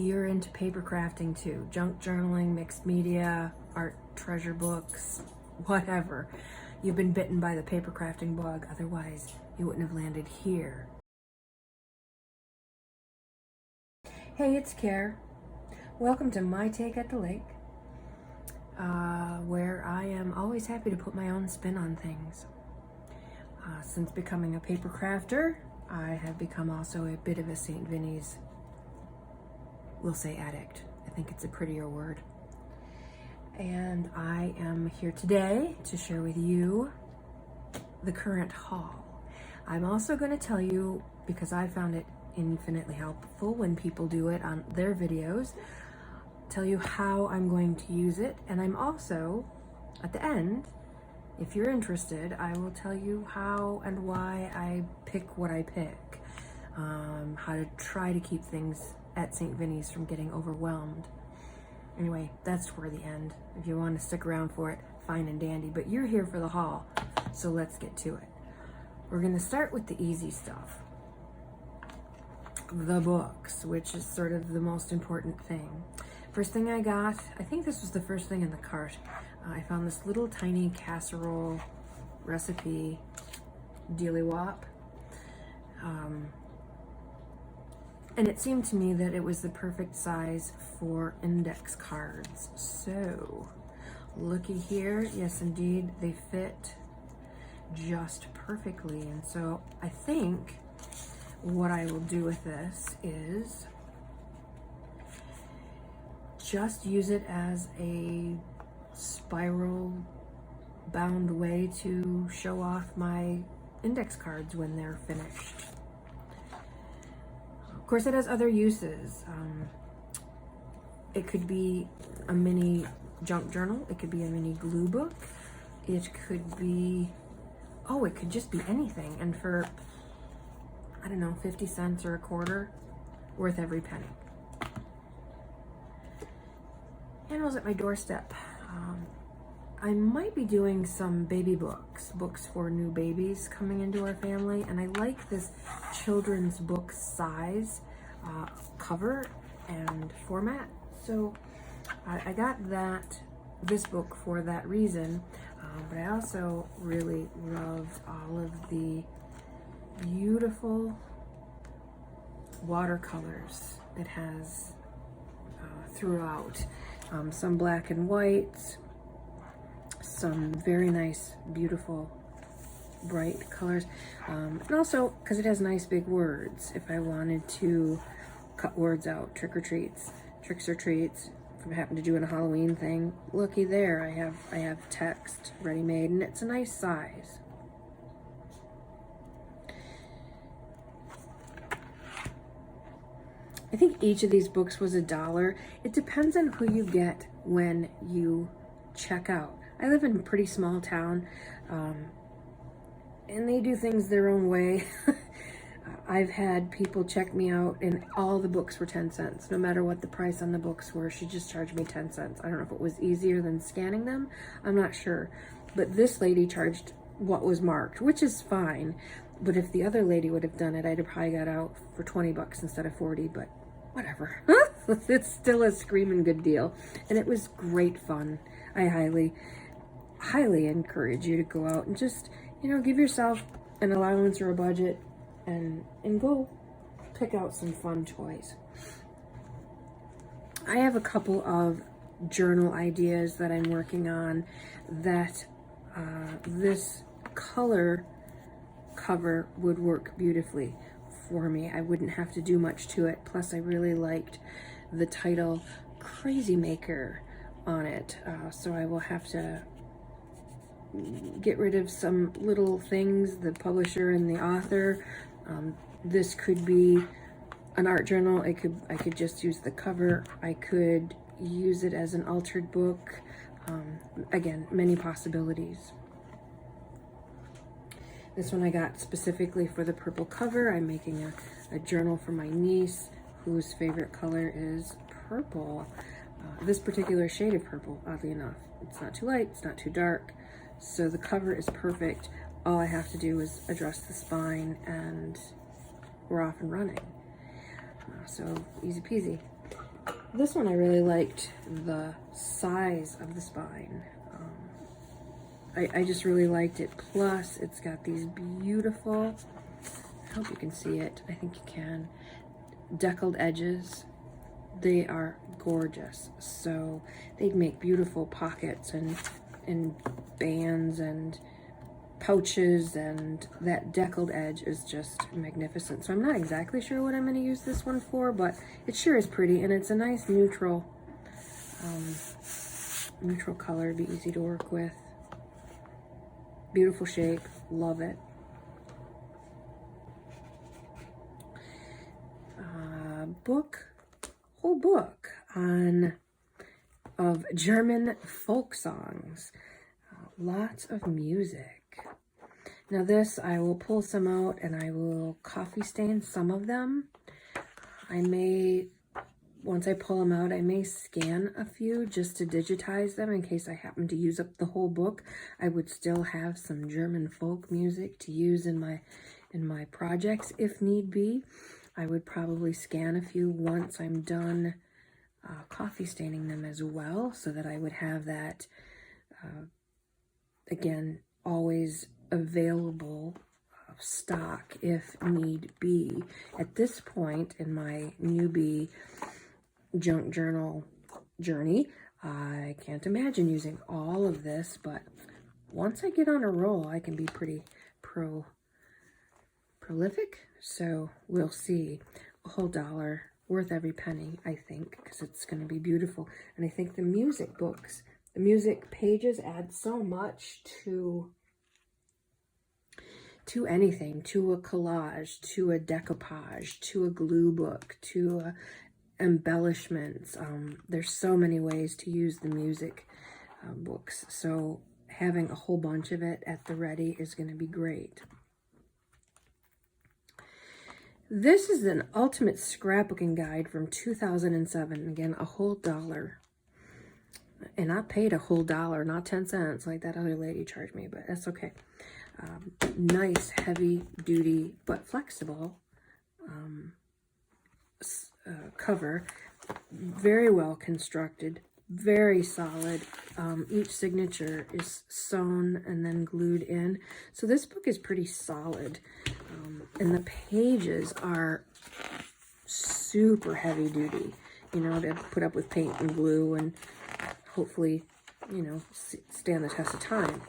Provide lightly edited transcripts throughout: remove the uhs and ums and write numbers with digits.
You're into paper crafting too, junk journaling, mixed media, art treasure books, whatever. You've been bitten by the paper crafting bug, otherwise you wouldn't have landed here. Hey, it's Care. Welcome to My Take at the Lake, where I am always happy to put my own spin on things. Since becoming a paper crafter, I have become also a bit of a St. Vinny's, we'll say addict. I think it's a prettier word. And I am here today to share with you the current haul. I'm also going to tell you, because I found it infinitely helpful when people do it on their videos, tell you how I'm going to use it. And I'm also, at the end, if you're interested, I will tell you how and why I pick what I pick. How to try to keep things at St. Vinny's from getting overwhelmed. Anyway, that's toward the end. If you want to stick around for it, fine and dandy, but you're here for the haul, so let's get to it. We're going to start with the easy stuff. The books, which is sort of the most important thing. First thing I got, I think this was the first thing in the cart. I found this little tiny casserole recipe dealy-wop. And it seemed to me that it was the perfect size for index cards. So, looky here. Yes, indeed, they fit just perfectly. And so I think what I will do with this is just use it as a spiral bound way to show off my index cards when they're finished. Of course, it has other uses. It could be a mini junk journal. It could be a mini glue book. It could be, it could just be anything. And for, I don't know, 50 cents or a quarter, worth every penny. Animals at my doorstep. I might be doing some baby books for new babies coming into our family, and I like this children's book size, cover and format. So I got this book for that reason, but I also really loved all of the beautiful watercolors it has throughout. Some black and white, some very nice, beautiful, bright colors. And also, because it has nice big words, if I wanted to cut words out, tricks or treats, if I happen to do a Halloween thing, looky there, I have text ready-made, and it's a nice size. I think each of these books was $1. It depends on who you get when you check out. I live in a pretty small town, and they do things their own way. I've had people check me out and all the books were 10 cents. No matter what the price on the books were, she just charged me 10 cents. I don't know if it was easier than scanning them. I'm not sure. But this lady charged what was marked, which is fine. But if the other lady would have done it, I'd have probably got out for 20 bucks instead of 40, but whatever. It's still a screaming good deal. And it was great fun. I highly encourage you to go out and just, give yourself an allowance or a budget and go pick out some fun toys. I have a couple of journal ideas that I'm working on that this color cover would work beautifully for me. I wouldn't have to do much to it. Plus, I really liked the title Crazy Maker on it. So I will have to get rid of some little things, the publisher and the author. This could be an art journal. I could just use the cover. I could use it as an altered book. Again, many possibilities. This one I got specifically for the purple cover. I'm making a journal for my niece whose favorite color is purple. This particular shade of purple, oddly enough. It's not too light, it's not too dark. So the cover is perfect. All I have to do is adjust the spine and we're off and running. So easy peasy. This one I really liked the size of the spine. I just really liked it. Plus, it's got these beautiful, I hope you can see it, I think you can, deckled edges. They are gorgeous. So they'd make beautiful pockets and bands and pouches, and that deckled edge is just magnificent. So I'm not exactly sure what I'm going to use this one for, but it sure is pretty, and it's a nice neutral color, be easy to work with. Beautiful shape, love it. Whole book of German folk songs. Lots of music. Now this, I will pull some out and I will coffee stain some of them. I may, once I pull them out, I may scan a few just to digitize them in case I happen to use up the whole book. I would still have some German folk music to use in my projects if need be. I would probably scan a few once I'm done coffee staining them as well, so that I would have that, again, always available stock if need be. At this point in my newbie junk journal journey, I can't imagine using all of this, but once I get on a roll, I can be pretty prolific. So we'll see. A whole $1, worth every penny, I think, because it's going to be beautiful. And I think the music books, the music pages add so much to anything, to a collage, to a decoupage, to a glue book, to embellishments. There's so many ways to use the music books. So having a whole bunch of it at the ready is going to be great. This is an ultimate scrapbooking guide from 2007. Again, a whole $1. And I paid a whole $1, not 10 cents like that other lady charged me, but that's okay. Nice, heavy duty, but flexible cover. Very well constructed, very solid. Each signature is sewn and then glued in. So this book is pretty solid. And the pages are super heavy duty, you know, to put up with paint and glue and hopefully, you know, stand the test of time.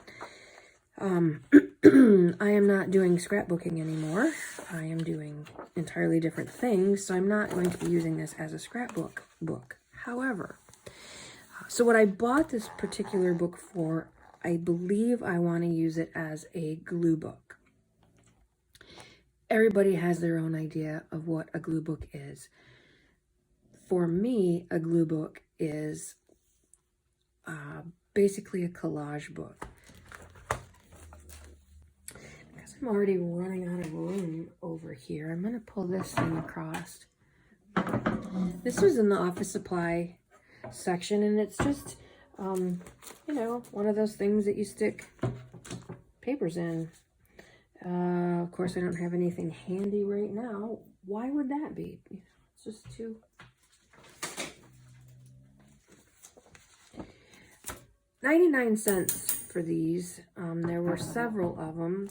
I am not doing scrapbooking anymore. I am doing entirely different things, so I'm not going to be using this as a scrapbook book. However, so what I bought this particular book for, I believe I want to use it as a glue book. Everybody has their own idea of what a glue book is. For me, a glue book is basically a collage book. Because I'm already running out of room over here, I'm going to pull this thing across. This was in the office supply section, and it's just, you know, one of those things that you stick papers in. Of course, I don't have anything handy right now. Why would that be? It's just too... 99 cents for these. There were several of them.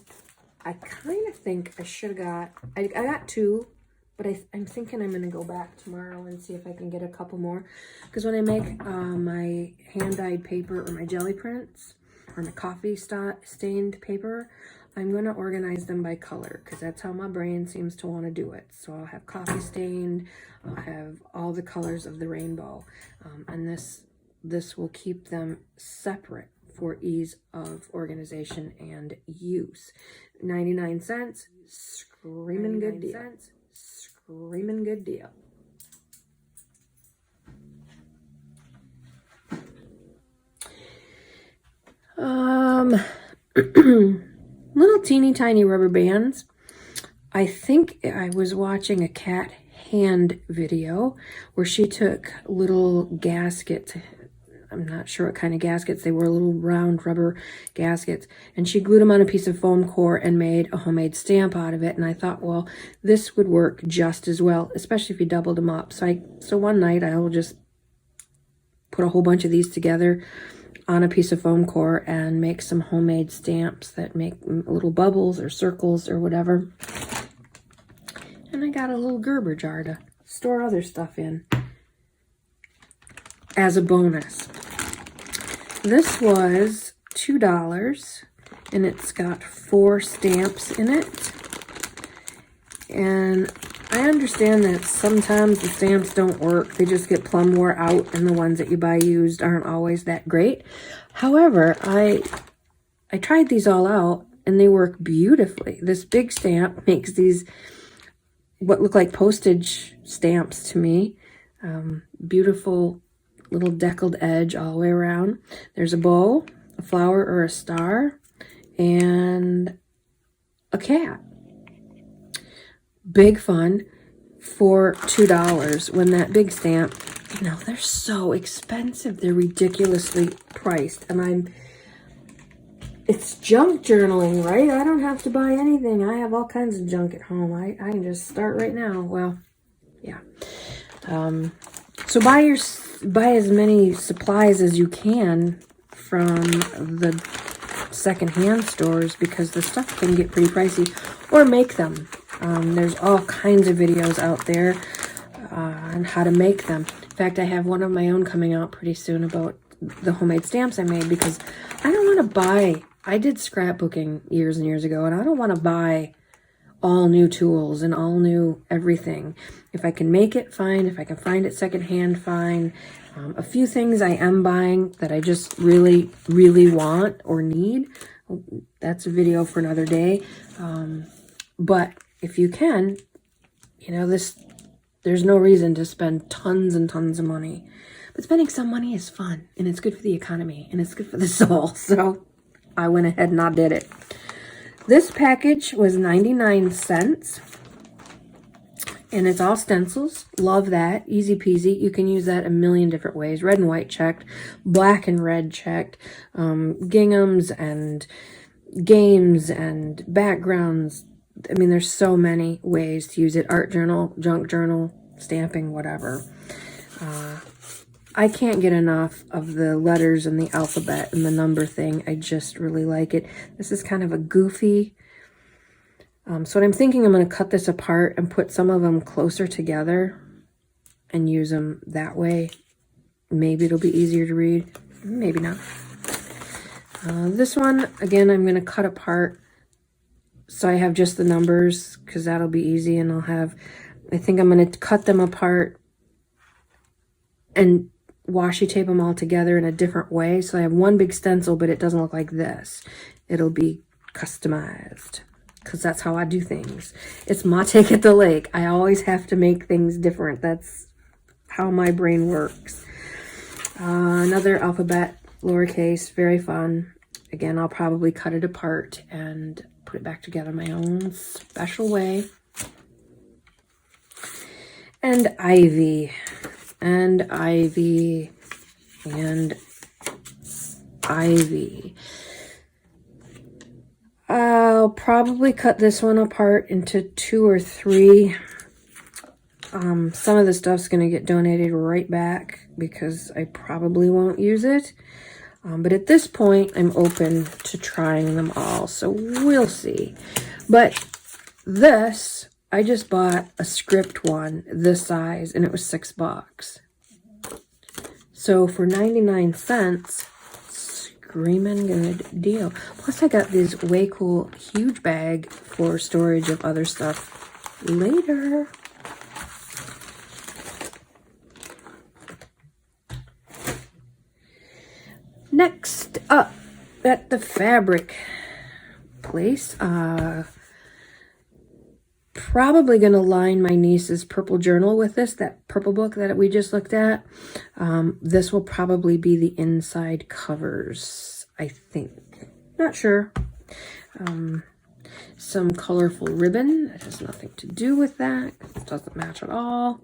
I kind of think I should have got... I got 2, but I'm thinking I'm going to go back tomorrow and see if I can get a couple more. Because when I make my hand-dyed paper or my jelly prints or my coffee stained paper, I'm going to organize them by color because that's how my brain seems to want to do it. So I'll have coffee stained, I'll have all the colors of the rainbow, and this will keep them separate for ease of organization and use. 99 cents, screaming good deal. Screaming good deal. Little teeny tiny rubber bands. I think I was watching a cat hand video where she took little gaskets. I'm not sure what kind of gaskets they were, little round rubber gaskets, and she glued them on a piece of foam core and made a homemade stamp out of it. And I thought, well, this would work just as well, especially if you doubled them up. So one night I will just put a whole bunch of these together on a piece of foam core and make some homemade stamps that make little bubbles or circles or whatever. And I got a little Gerber jar to store other stuff in as a bonus. This was $2 and it's got 4 stamps in it. And I understand that sometimes the stamps don't work. They just get plumb wore out, and the ones that you buy used aren't always that great. However, I tried these all out, and they work beautifully. This big stamp makes these what look like postage stamps to me. Beautiful little deckled edge all the way around. There's a bow, a flower or a star, and a cat. Big fun for $2 when that big stamp, you know, they're so expensive. They're ridiculously priced. And it's junk journaling, right? I don't have to buy anything. I have all kinds of junk at home. I can just start right now. Well, yeah. So buy as many supplies as you can from the secondhand stores, because the stuff can get pretty pricey, or make them. There's all kinds of videos out there on how to make them. In fact, I have one of my own coming out pretty soon about the homemade stamps I made, because I don't want to buy, I did scrapbooking years and years ago, and I don't want to buy all new tools and all new everything. If I can make it, fine. If I can find it secondhand, fine. A few things I am buying that I just really, really want or need, that's a video for another day. But if you can, you know, there's no reason to spend tons and tons of money. But spending some money is fun, and it's good for the economy, and it's good for the soul. So I went ahead and I did it. This package was 99 cents. And it's all stencils. Love that. Easy peasy. You can use that a million different ways. Red and white checked. Black and red checked. Ginghams and games and backgrounds. I mean, there's so many ways to use it. Art journal, junk journal, stamping, whatever. I can't get enough of the letters and the alphabet and the number thing. I just really like it. This is kind of a goofy... so what I'm thinking, I'm going to cut this apart and put some of them closer together and use them that way. Maybe it'll be easier to read. Maybe not. This one, again, I'm going to cut apart so I have just the numbers, because that'll be easy. And I think I'm going to cut them apart and washi tape them all together in a different way. So I have one big stencil, but it doesn't look like this. It'll be customized, because that's how I do things. It's my take at the lake. I always have to make things different. That's how my brain works. Another alphabet, lowercase, very fun. Again, I'll probably cut it apart and put it back together my own special way. And ivy, and ivy, and ivy. I'll probably cut this one apart into 2 or 3. Some of the stuff's going to get donated right back because I probably won't use it. But at this point, I'm open to trying them all, so we'll see. But this, I just bought a script one this size, and it was $6. So for 99 cents, screaming good deal. Plus I got this way cool huge bag for storage of other stuff later. Next up at the fabric place, probably going to line my niece's purple journal with this, that purple book that we just looked at. This will probably be the inside covers, I think. Not sure. Some colorful ribbon. It has nothing to do with that. It doesn't match at all.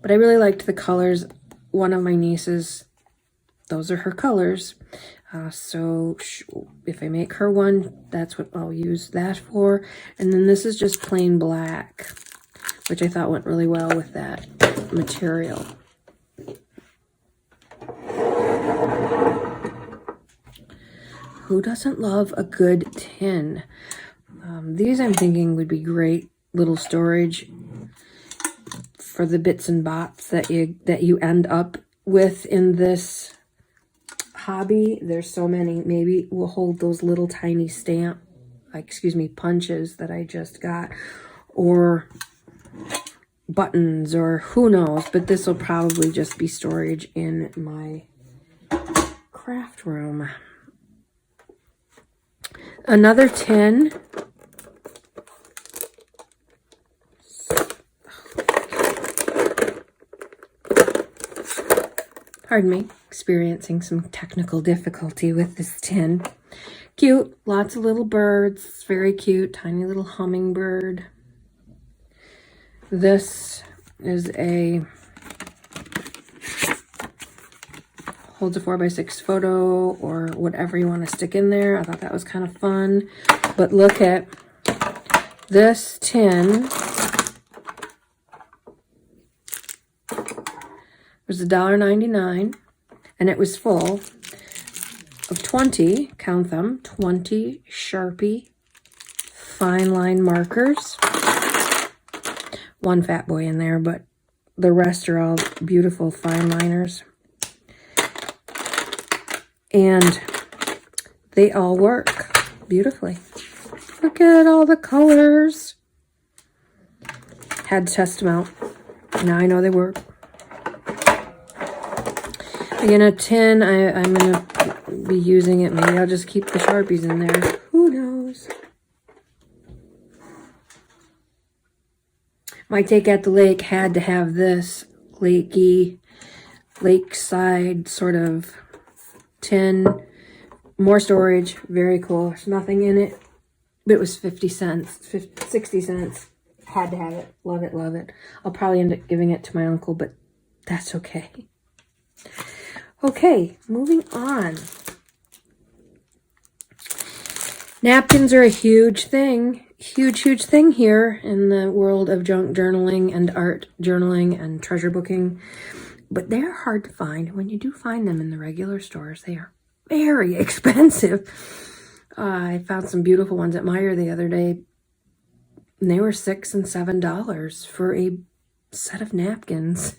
But I really liked the colors. One of my nieces, those are her colors. So if I make her one, that's what I'll use that for. And then this is just plain black, which I thought went really well with that material. who doesn't love a good tin? These I'm thinking would be great little storage for the bits and bots that you end up with in this hobby. There's so many. Maybe we'll hold those little tiny punches that I just got, or buttons, or who knows, but this will probably just be storage in my craft room. Another tin. Pardon me, experiencing some technical difficulty with this tin. Cute, lots of little birds, very cute, tiny little hummingbird. This is holds a 4x6 photo or whatever you want to stick in there. I thought that was kind of fun. But look at this tin. It was $1.99, and it was full of 20, count them, 20 Sharpie fine line markers. One fat boy in there, but the rest are all beautiful fine liners. And they all work beautifully. Look at all the colors. Had to test them out. Now I know they work. Again, a tin, I'm going to be using it. Maybe I'll just keep the Sharpies in there. Who knows? My Take at the Lake had to have this lakeside sort of tin. More storage. Very cool. There's nothing in it. But it was 50 cents, 60 cents. Had to have it. Love it, love it. I'll probably end up giving it to my uncle, but that's okay. Okay, moving on. Napkins are a huge thing. Huge thing here in the world of junk journaling and art journaling and treasure booking. But they're hard to find. When you do find them in the regular stores, they are very expensive. I found some beautiful ones at Meijer the other day. And they were $6 and $7 for a set of napkins.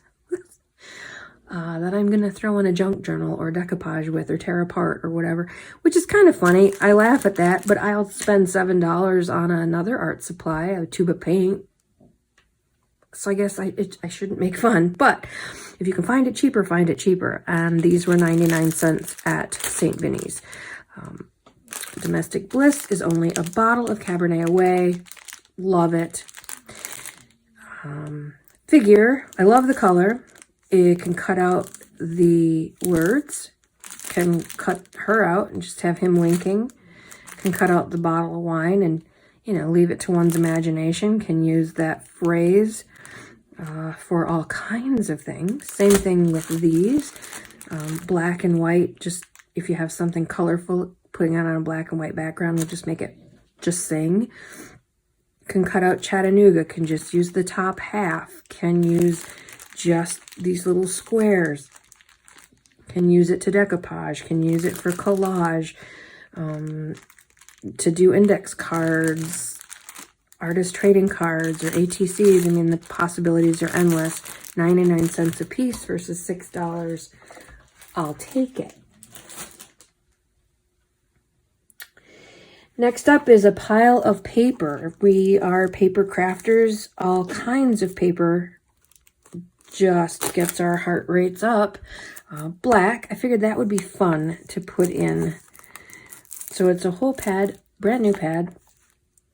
That I'm going to throw in a junk journal or decoupage with or tear apart or whatever, which is kind of funny. I laugh at that, but I'll spend $7 on another art supply, a tube of paint. So I guess I shouldn't make fun, but if you can find it cheaper, find it cheaper. And these were 99 cents at St. Vinny's. Domestic Bliss is only a bottle of Cabernet away. Love it. Figure, I love the color. It can cut out the words, can cut her out and just have him winking, can cut out the bottle of wine and, you know, leave it to one's imagination, can use that phrase for all kinds of things. Same thing with these, black and white, just if you have something colorful, putting it on a black and white background will just make it just sing. Can cut out Chattanooga, can just use the top half, can use just these little squares, can use it to decoupage, can use it for collage, to do index cards, artist trading cards, or ATCs. I mean, the possibilities are endless. 99 cents a piece versus $6. I'll take it. Next up is a pile of paper. We are paper crafters. All kinds of paper just gets our heart rates up. Black, I figured that would be fun to put in. So it's a whole pad, brand new pad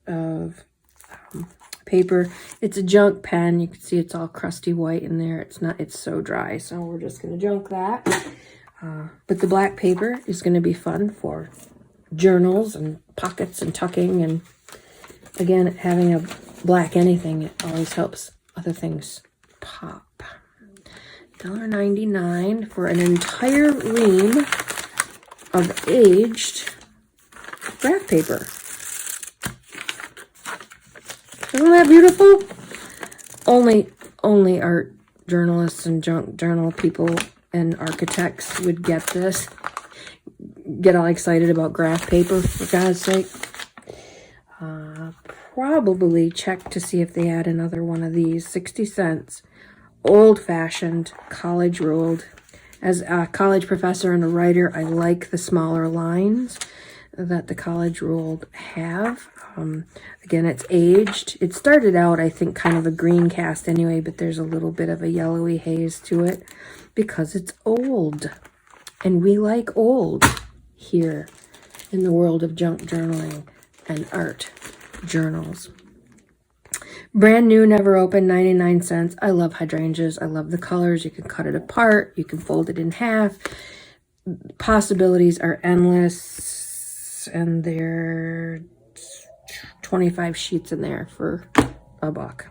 of paper. It's a junk pen. You can see it's all crusty white in there. It's so dry. So we're just going to junk that. But the black paper is going to be fun for journals and pockets and tucking. And again, having a black anything, it always helps other things pop. $1.99 for an entire ream of aged graph paper. Isn't that beautiful? Only art journalists and junk journal people and architects would get this. get all excited about graph paper, for God's sake. Probably check to see if they had another one of these. 60 cents. Old-fashioned, college-ruled. As a college professor and a writer, I like the smaller lines that the college-ruled have. Again, it's aged. It started out, I think, kind of a green cast anyway, but there's a little bit of a yellowy haze to it because it's old. And we like old here in the world of junk journaling and art journals. Brand new, never opened, 99 cents. I love hydrangeas. I love the colors. You can cut it apart. You can fold it in half. Possibilities are endless. And there are 25 sheets in there for $1.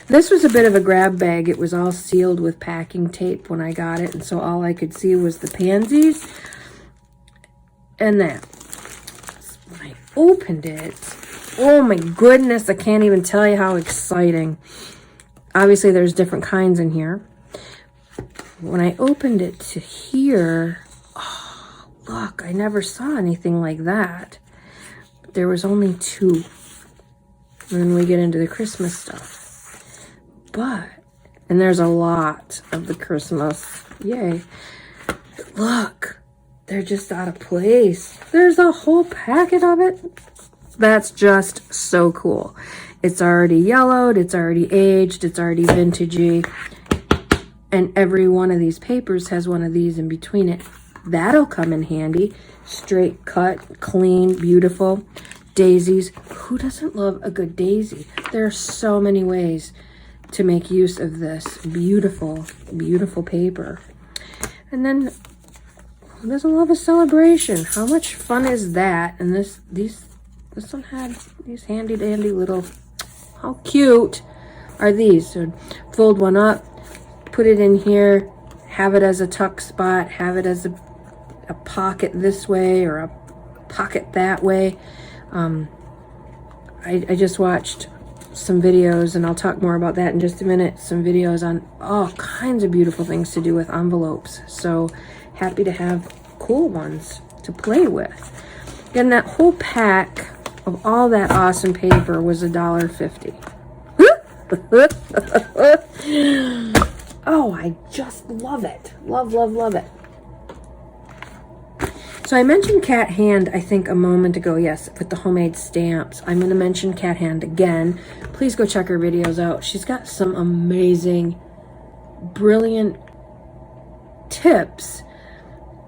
This was a bit of a grab bag. It was all sealed with packing tape when I got it. And so all I could see was the pansies. And that. When I opened it, oh my goodness, I can't even tell you how exciting. Obviously, there's different kinds in here. When I opened it to here, oh, look, I never saw anything like that. There was only 2. And then we get into the Christmas stuff. And there's a lot of the Christmas. Yay. Look, they're just out of place. There's a whole packet of it. That's just so cool. It's already yellowed, it's already aged, it's already vintagey. And every one of these papers has one of these in between it. That'll come in handy. Straight cut, clean, beautiful. Daisies. Who doesn't love a good daisy? There are so many ways to make use of this beautiful, beautiful paper. And then, who doesn't love a celebration? How much fun is that? And this one had these handy dandy little, how cute are these? So fold one up, put it in here, have it as a tuck spot, have it as a pocket this way or a pocket that way. I just watched some videos, and I'll talk more about that in just a minute, some videos on all kinds of beautiful things to do with envelopes. So happy to have cool ones to play with. Again, that whole pack of all that awesome paper was $1.50. Oh, I just love it. Love, love, love it. So I mentioned Cat Hand, I think, a moment ago, yes, with the homemade stamps. I'm going to mention Cat Hand again. Please go check her videos out. She's got some amazing, brilliant tips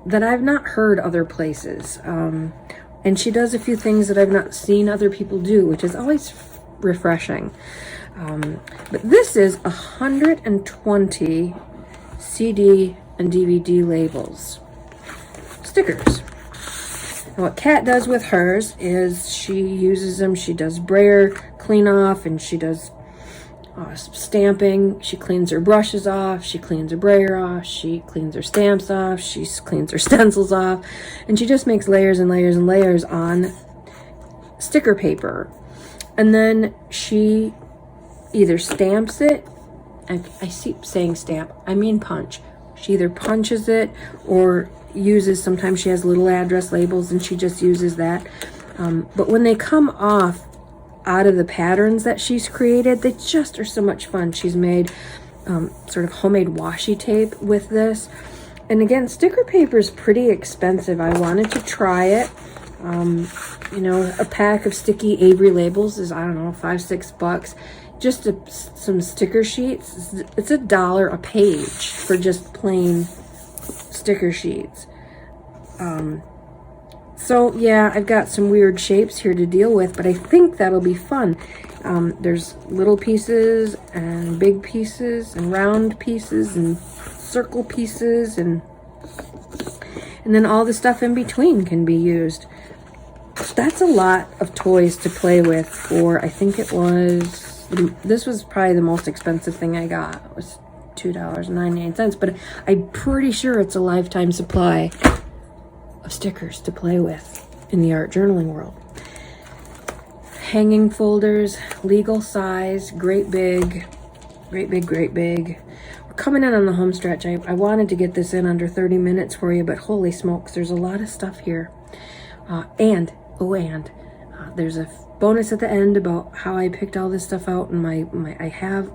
that I've not heard other places. And she does a few things that I've not seen other people do, which is always refreshing. But this is 120 CD and DVD labels. Stickers. And what Kat does with hers is she uses them, she does brayer clean off, and she does stamping. She cleans her brushes off, she cleans her brayer off, she cleans her stamps off, she cleans her stencils off, and she just makes layers and layers and layers on sticker paper. And then she either stamps it, I keep saying stamp, I mean punch. She either punches it or uses, sometimes she has little address labels and she just uses that. But when they come off out of the patterns that she's created, they just are so much fun. She's made sort of homemade washi tape with this. And again, sticker paper is pretty expensive. I wanted to try it. You know, a pack of sticky Avery labels is, I don't know, $5-6. Just some sticker sheets. It's $1 a page for just plain sticker sheets. So yeah, I've got some weird shapes here to deal with, but I think that'll be fun. There's little pieces and big pieces and round pieces and circle pieces, and then all the stuff in between can be used. That's a lot of toys to play with for, I think it was, this was probably the most expensive thing I got. It was $2.98, but I'm pretty sure it's a lifetime supply of stickers to play with in the art journaling world. Hanging folders, legal size, great big. We're coming in on the home stretch. I wanted to get this in under 30 minutes for you, but holy smokes, there's a lot of stuff here. And there's a bonus at the end about how I picked all this stuff out, and I have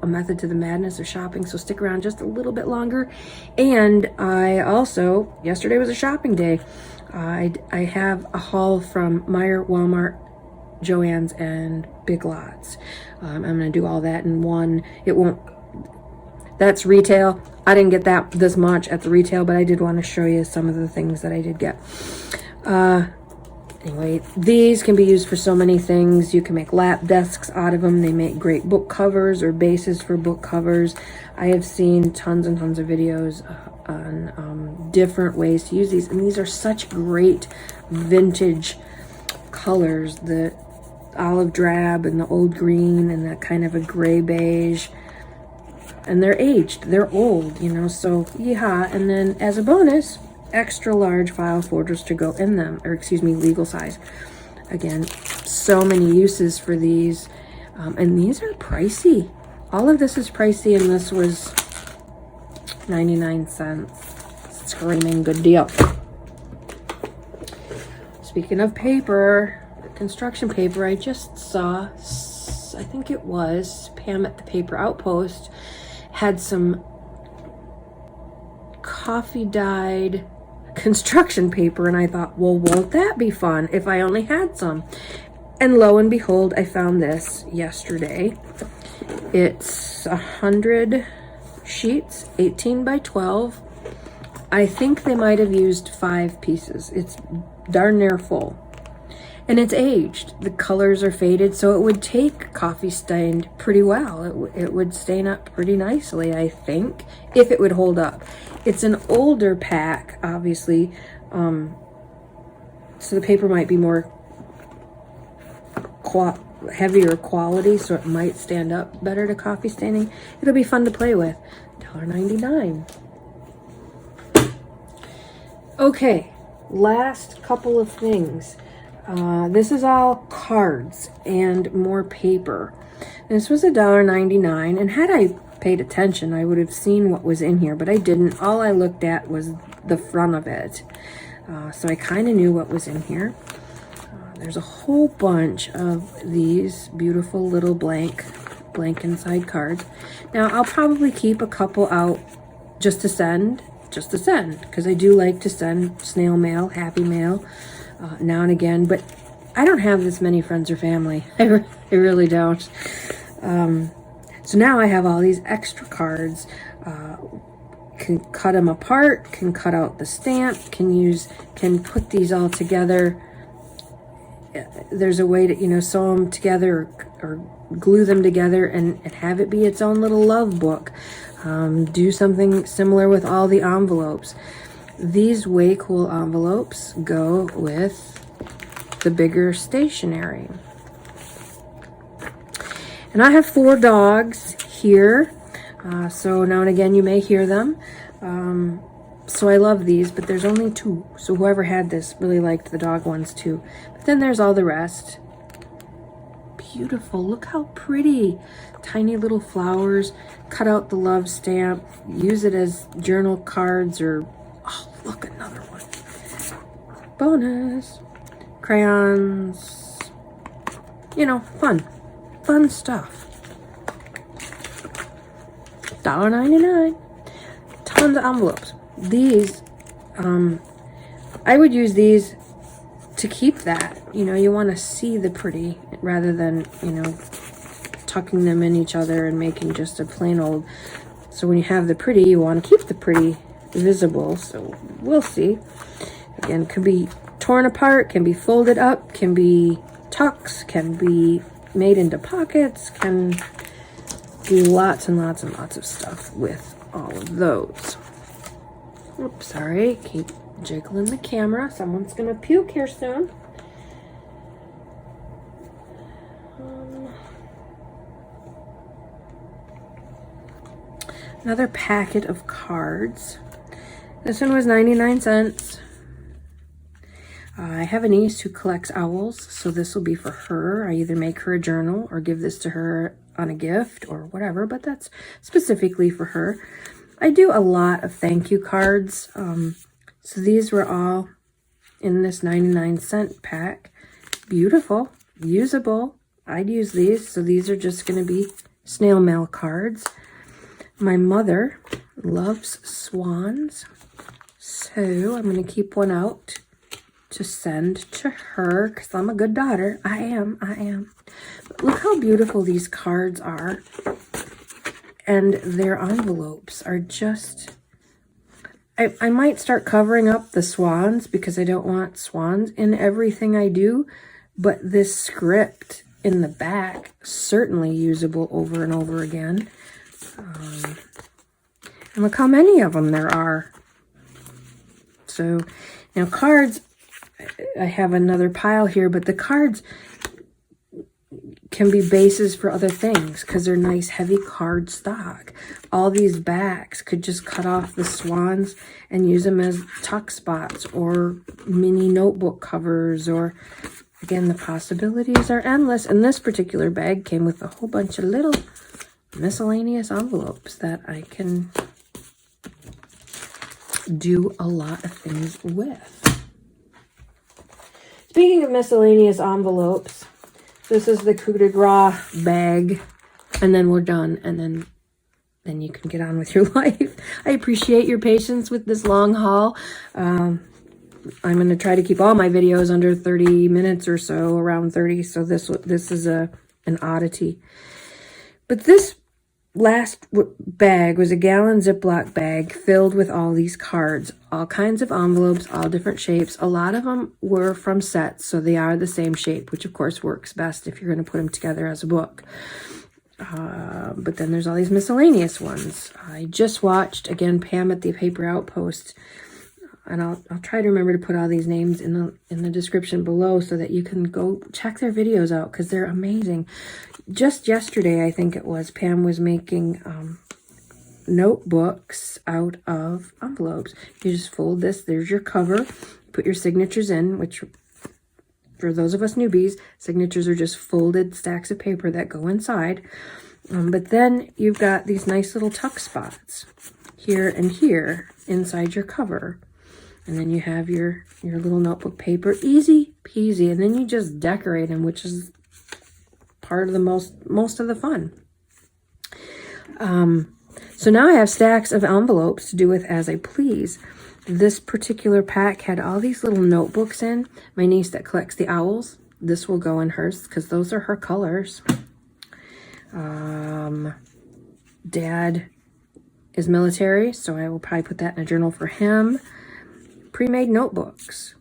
a method to the madness of shopping, so stick around just a little bit longer. And I also, yesterday was a shopping day. I have a haul from Meijer, Walmart, Joann's, and Big Lots. I'm gonna do all that in one. That's retail. I didn't get this much at the retail, but I did want to show you some of the things that I did get. Anyway, these can be used for so many things. You can make lap desks out of them. They make great book covers or bases for book covers. I have seen tons and tons of videos on different ways to use these, and these are such great vintage colors. The olive drab and the old green and that kind of a gray beige. And they're aged, they're old, you know, so yeehaw. And then as a bonus, extra large file folders to go in them, or excuse me, legal size. Again, so many uses for these. And these are pricey. All of this is pricey, and this was 99 cents. Screaming good deal. Speaking of paper, construction paper, I just saw, I think it was Pam at the Paper Outpost, had some coffee dyed construction paper, and I thought, well, won't that be fun if I only had some? And lo and behold, I found this yesterday. It's 100 sheets, 18 by 12. I think they might have used 5 pieces. It's darn near full. And it's aged. The colors are faded, so it would take coffee stained pretty well. It would stain up pretty nicely, I think, if it would hold up. It's an older pack, obviously, so the paper might be more heavier quality, so it might stand up better to coffee staining. It'll be fun to play with. $1.99. Okay, last couple of things. This is all cards and more paper. This was $1.99, and had I paid attention, I would have seen what was in here, but I didn't. All I looked at was the front of it. So I kind of knew what was in here. There's a whole bunch of these beautiful little blank inside cards. Now, I'll probably keep a couple out just to send, because I do like to send snail mail, happy mail, now and again, but I don't have this many friends or family. I really don't. So now I have all these extra cards. Can cut them apart, can cut out the stamp, can put these all together. There's a way to, sew them together or glue them together and have it be its own little love book. Do something similar with all the envelopes. These way cool envelopes go with the bigger stationery. And I have 4 dogs here, so now and again you may hear them. So I love these, but there's only 2. So whoever had this really liked the dog ones too. But then there's all the rest. Beautiful, look how pretty. Tiny little flowers, cut out the love stamp, use it as journal cards, or, oh, look, another one. Bonus. Crayons, fun stuff. $1.99. Tons of envelopes. These, I would use these to keep that. You want to see the pretty rather than, tucking them in each other and making just a plain old. So when you have the pretty, you want to keep the pretty visible. So we'll see. Again, could be torn apart, can be folded up, can be tucks, can be made into pockets, can do lots and lots and lots of stuff with all of those. Oops, sorry, keep jiggling the camera. Someone's gonna puke here soon. Another packet of cards. This one was 99 cents. I have a niece who collects owls, so this will be for her. I either make her a journal or give this to her on a gift or whatever, but that's specifically for her. I do a lot of thank you cards. So these were all in this 99-cent pack. Beautiful, usable. I'd use these. So these are just going to be snail mail cards. My mother loves swans, so I'm going to keep one out to send to her because I'm a good daughter. I am. But look how beautiful these cards are. And their envelopes are just... I might start covering up the swans because I don't want swans in everything I do. But this script in the back, certainly usable over and over again. And look how many of them there are. So, now cards, I have another pile here, but the cards can be bases for other things because they're nice heavy card stock. All these backs could just cut off the swans and use them as tuck spots or mini notebook covers, or again, the possibilities are endless. And this particular bag came with a whole bunch of little miscellaneous envelopes that I can do a lot of things with. Speaking of miscellaneous envelopes, this is the coup de grace bag, and then we're done, and then you can get on with your life. I appreciate your patience with this long haul. I'm going to try to keep all my videos under 30 minutes or so, around 30, so this is an oddity. But this last bag was a gallon Ziploc bag filled with all these cards, all kinds of envelopes, all different shapes. A lot of them were from sets, so they are the same shape, which of course works best if you're going to put them together as a book. But then there's all these miscellaneous ones. I just watched, again, Pam at the Paper Outpost, and I'll try to remember to put all these names in the description below so that you can go check their videos out because they're amazing. Just yesterday, I think it was, Pam was making notebooks out of envelopes. You just fold this. There's your cover. Put your signatures in, which for those of us newbies, signatures are just folded stacks of paper that go inside. But then you've got these nice little tuck spots here and here inside your cover. And then you have your little notebook paper. Easy peasy. And then you just decorate them, which is part of the most of the fun. So now I have stacks of envelopes to do with as I please. This particular pack had all these little notebooks in. My niece that collects the owls, this will go in hers because those are her colors. Dad is military, so I will probably put that in a journal for him. Pre-made notebooks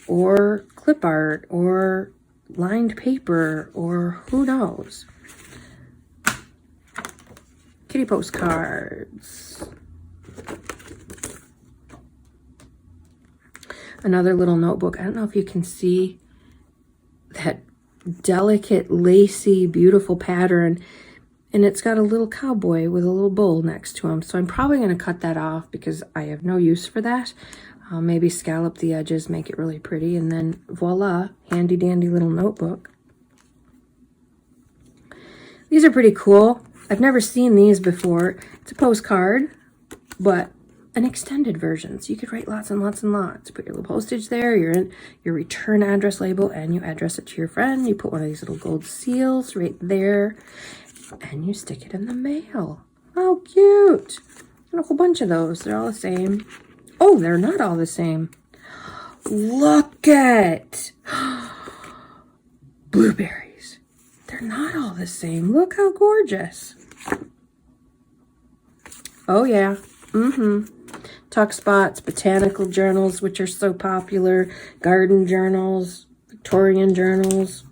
or clip art or lined paper or who knows. Kitty postcards. Another little notebook. I don't know if you can see that delicate, lacy, beautiful pattern. And it's got a little cowboy with a little bull next to him. So I'm probably going to cut that off because I have no use for that. Maybe scallop the edges, make it really pretty. And then voila, handy dandy little notebook. These are pretty cool. I've never seen these before. It's a postcard, but an extended version. So you could write lots and lots and lots. Put your little postage there, your return address label, and you address it to your friend. You put one of these little gold seals right there, and you stick it in the mail. How cute. And a whole bunch of those. They're all the same. Oh, they're not all the same. Look at blueberries. They're not all the same. Look how gorgeous. Oh, yeah. Tuck spots, botanical journals, which are so popular, garden journals, Victorian journals.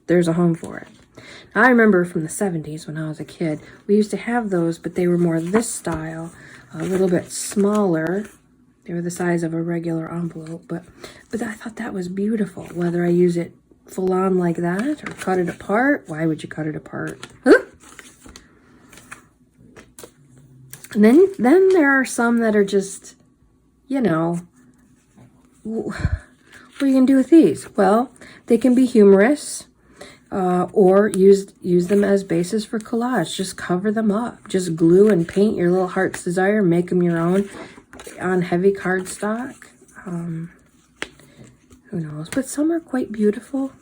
There's a home for it. Now, I remember from the 70s when I was a kid, we used to have those, but they were more this style, a little bit smaller. They were the size of a regular envelope, but I thought that was beautiful. Whether I use it full on like that or cut it apart. Why would you cut it apart? Huh? And then there are some that are just, you know, what are you going to do with these? Well, they can be humorous. or use them as bases for collage. Just cover them up. Just glue and paint your little heart's desire. Make them your own on heavy cardstock. Who knows? But some are quite beautiful.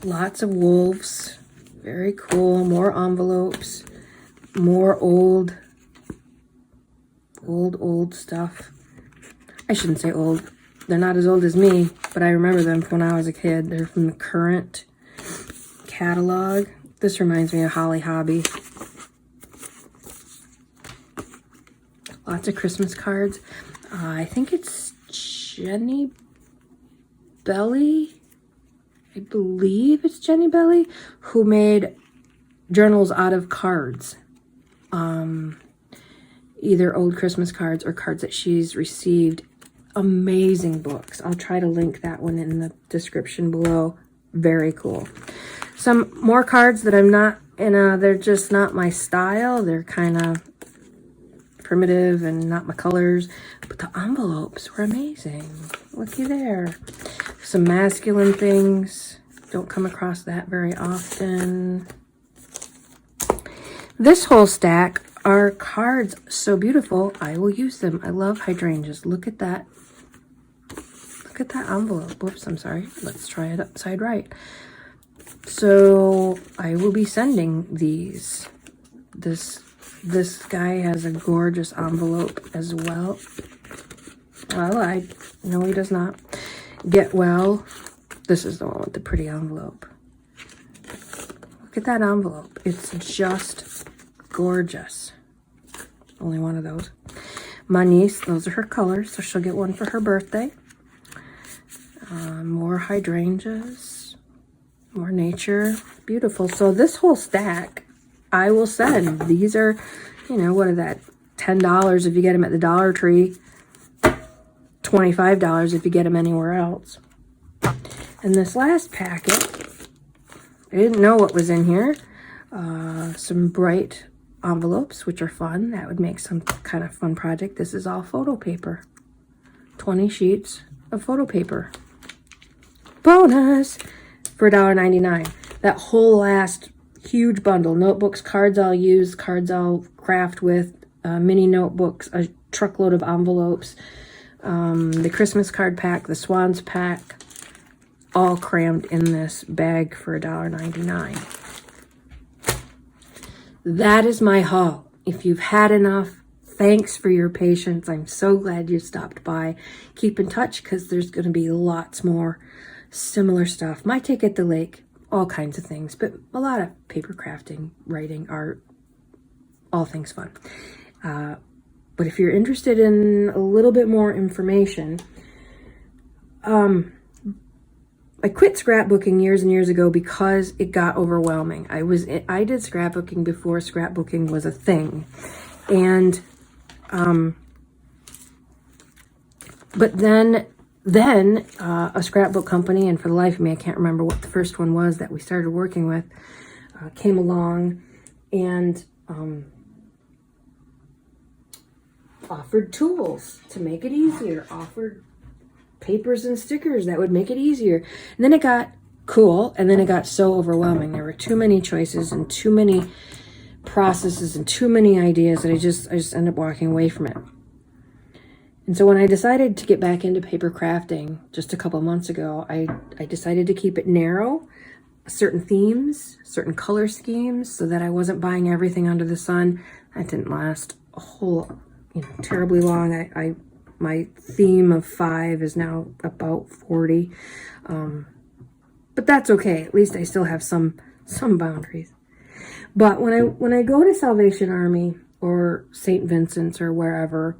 Lots of wolves. Very cool. More envelopes. More old stuff. I shouldn't say old. They're not as old as me, but I remember them from when I was a kid. They're from the current catalog. This reminds me of Holly Hobby. Lots of Christmas cards. I think it's Jenny Belly. I believe it's Jenny Belly who made journals out of cards. Either old Christmas cards or cards that she's received. Amazing books. I'll try to link that one in the description below. Very cool. Some more cards that I'm not they're just not my style. They're kind of primitive and not my colors, but the envelopes were amazing. Looky there. Some masculine things. Don't come across that very often. This whole stack are cards so beautiful. I will use them. I love hydrangeas. Look at that. Look at that envelope. Whoops, I'm sorry. Let's try it upside right. So I will be sending these. This guy has a gorgeous envelope as well. Well, no, he does not. Get Well. This is the one with the pretty envelope. Look at that envelope. It's just gorgeous. Only one of those. My niece, those are her colors, so she'll get one for her birthday. More hydrangeas. More nature. Beautiful. So this whole stack, I will send. These are, what are that? $10 if you get them at the Dollar Tree. $25 if you get them anywhere else. And this last packet, I didn't know what was in here. Some bright envelopes, which are fun. That would make some kind of fun project. This is all photo paper. 20 sheets of photo paper. Bonus for $1.99. That whole last huge bundle. Notebooks, cards I'll use, cards I'll craft with, mini notebooks, a truckload of envelopes, the Christmas card pack, the Swans pack, all crammed in this bag for $1.99. That is my haul. If you've had enough, thanks for your patience. I'm so glad you stopped by. Keep in touch because there's going to be lots more similar stuff. My Take at the Lake, all kinds of things, but a lot of paper crafting, writing, art, all things fun. But if you're interested in a little bit more information, I quit scrapbooking years and years ago because it got overwhelming. I did scrapbooking before scrapbooking was a thing. And, but then a scrapbook company, and for the life of me, I can't remember what the first one was that we started working with, came along and, offered tools to make it easier, offered papers and stickers that would make it easier. And then it got cool, and then it got so overwhelming. There were too many choices and too many processes and too many ideas that I just ended up walking away from it. And so when I decided to get back into paper crafting just a couple months ago, I decided to keep it narrow, certain themes, certain color schemes, so that I wasn't buying everything under the sun. That didn't last a whole, terribly long. My theme of 5 is now about 40. But that's okay. At least I still have some boundaries. But when I go to Salvation Army or St. Vincent's or wherever,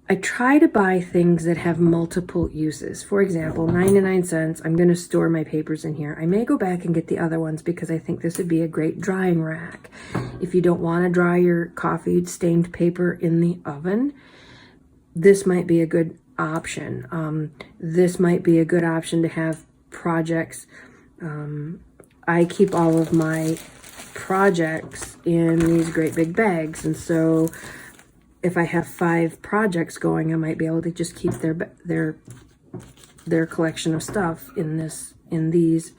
I try to buy things that have multiple uses. For example, 99 cents, I'm going to store my papers in here. I may go back and get the other ones because I think this would be a great drying rack. If you don't want to dry your coffee stained paper in the oven, this might be a good option. This might be a good option to have projects. I keep all of my projects in these great big bags, and so if I have 5 projects going, I might be able to just keep their their collection of stuff in these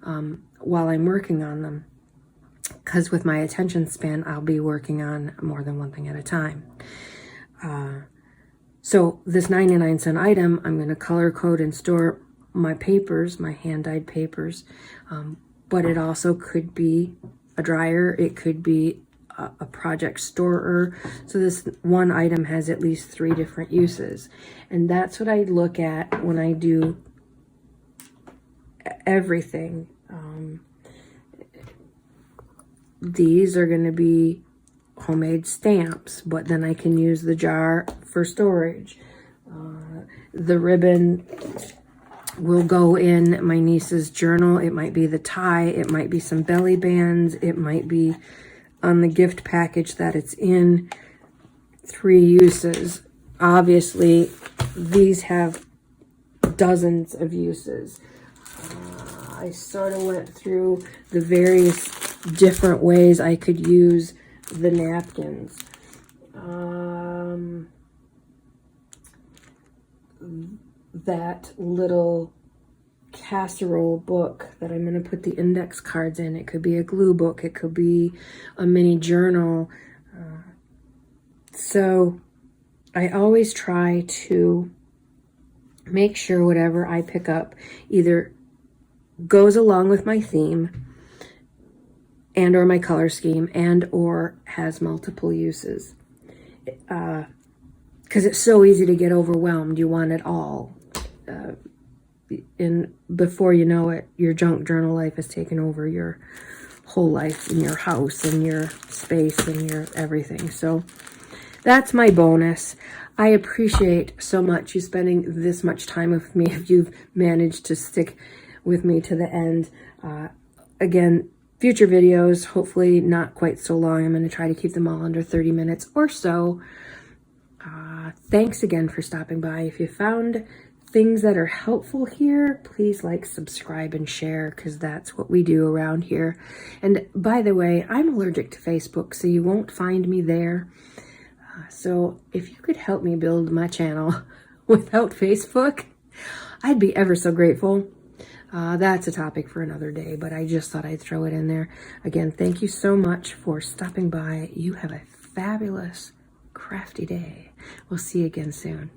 while I'm working on them. Because with my attention span, I'll be working on more than one thing at a time. So this 99-cent item, I'm going to color code and store my papers, my hand-dyed papers. But it also could be a dryer. It could be a project storer. So this one item has at least 3 different uses. And that's what I look at when I do everything. These are going to be homemade stamps, but then I can use the jar for storage. The ribbon will go in my niece's journal. It might be the tie. It might be some belly bands. It might be on the gift package that it's in. 3 uses. Obviously, these have dozens of uses. I sort of went through the various different ways I could use the napkins. That little casserole book that I'm going to put the index cards in. It could be a glue book. It could be a mini journal. So I always try to make sure whatever I pick up either goes along with my theme and or my color scheme and or has multiple uses. Because it's so easy to get overwhelmed. You want it all. And before you know it, your junk journal life has taken over your whole life in your house and your space and your everything. So that's my bonus. I appreciate so much you spending this much time with me if you've managed to stick with me to the end. Again, future videos, hopefully not quite so long. I'm going to try to keep them all under 30 minutes or so. Thanks again for stopping by. If you found things that are helpful here, please like, subscribe, and share, because that's what we do around here. And by the way, I'm allergic to Facebook, so you won't find me there. So if you could help me build my channel without Facebook, I'd be ever so grateful. That's a topic for another day, but I just thought I'd throw it in there. Again, thank you so much for stopping by. You have a fabulous, crafty day. We'll see you again soon.